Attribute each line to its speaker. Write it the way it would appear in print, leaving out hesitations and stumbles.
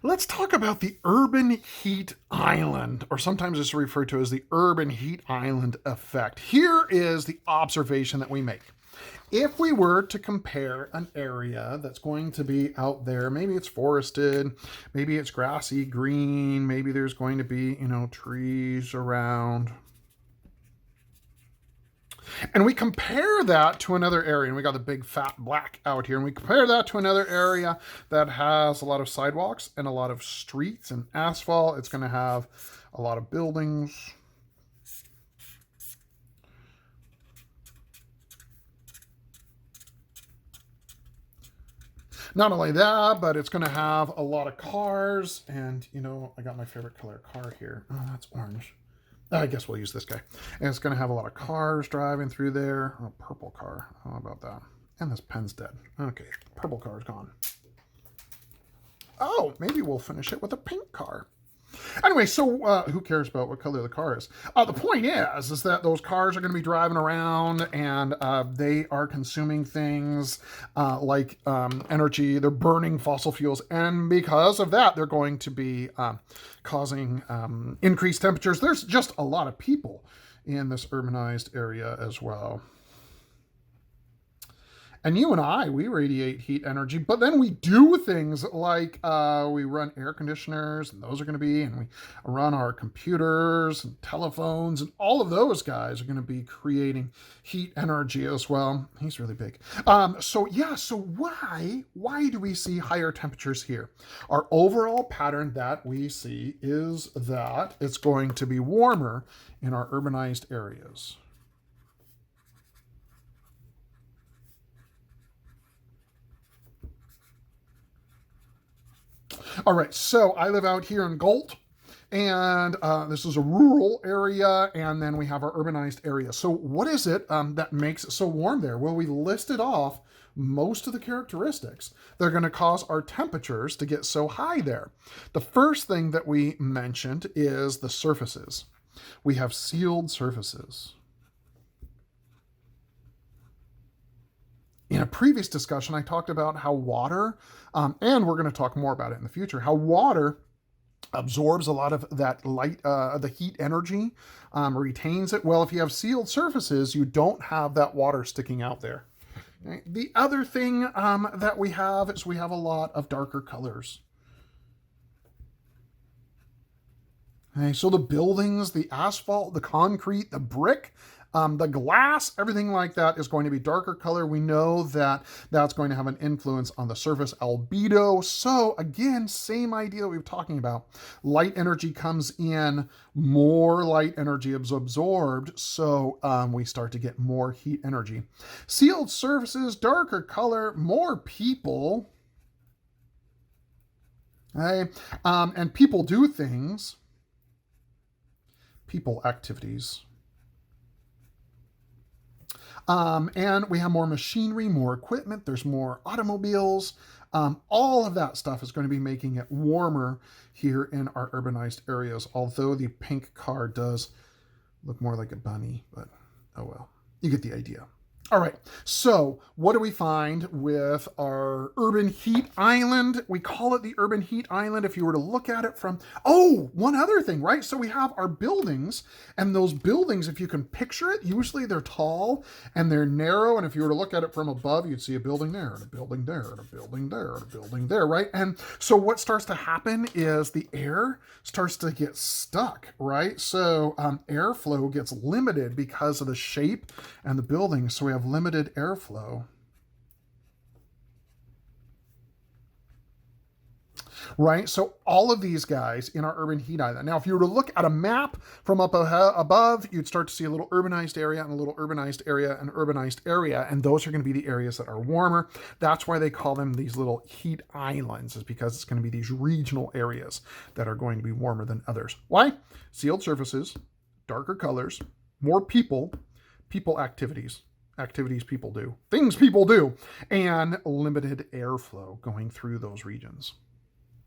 Speaker 1: Let's talk about the urban heat island, or sometimes it's referred to as the urban heat island effect. Here is the observation that we make. If we were to compare an area that's going to be out there, maybe it's forested, maybe it's grassy green, maybe there's going to be, trees around, and we compare that to another area, and we got the big fat black out here, and we compare that to another area that has a lot of sidewalks and a lot of streets and asphalt. It's going to have a lot of buildings. Not only that, but it's going to have a lot of cars, and I got my favorite color car here. Oh, that's orange. I guess we'll use this guy. And it's going to have a lot of cars driving through there. Oh, purple car. How about that? And this pen's dead. Okay, purple car is gone. Oh, maybe we'll finish it with a pink car. Anyway, so who cares about what color the car is? The point is that those cars are going to be driving around, and they are consuming things like energy. They're burning fossil fuels, and because of that, they're going to be causing increased temperatures. There's just a lot of people in this urbanized area as well. And you and I, we radiate heat energy, but then we do things like we run air conditioners, and those are going to be, and we run our computers and telephones, and all of those guys are going to be creating heat energy as well. He's really big. So why do we see higher temperatures here? Our overall pattern that we see is that it's going to be warmer in our urbanized areas. All right, so I live out here in Galt, and this is a rural area, and then we have our urbanized area. So what is it that makes it so warm there? Well, we listed off most of the characteristics that are going to cause our temperatures to get so high there. The first thing that we mentioned is the surfaces. We have sealed surfaces. In a previous discussion, I talked about how water, and we're going to talk more about it in the future, how water absorbs a lot of that light, the heat energy, retains it. Well, if you have sealed surfaces, you don't have that water sticking out there. Okay? The other thing that we have is we have a lot of darker colors. Okay, so the buildings, the asphalt, the concrete, the brick, the glass, everything like that is going to be darker color. We know that that's going to have an influence on the surface albedo. So again, same idea we were talking about. Light energy comes in, more light energy is absorbed, so we start to get more heat energy. Sealed surfaces, darker color, more people. Okay, and people do things. People activities. And we have more machinery, more equipment, there's more automobiles. All of that stuff is going to be making it warmer here in our urbanized areas, although the pink car does look more like a bunny, but oh well, you get the idea. All right, so what do we find with our urban heat island? We call it the urban heat island if you were to look at it from, oh, one other thing, right? So we have our buildings, and those buildings, if you can picture it, usually they're tall and they're narrow, and if you were to look at it from above, you'd see a building there, and a building there, and a building there, and a building there, right? And so what starts to happen is the air starts to get stuck, right? So airflow gets limited because of the shape and the building, so we have limited airflow. Right? So all of these guys in our urban heat island. Now, if you were to look at a map from up above, you'd start to see a little urbanized area and a little urbanized area and urbanized area, and those are going to be the areas that are warmer. That's why they call them these little heat islands, is because it's going to be these regional areas that are going to be warmer than others. Why? Sealed surfaces, darker colors, more people, people activities people do, things people do, and limited airflow going through those regions.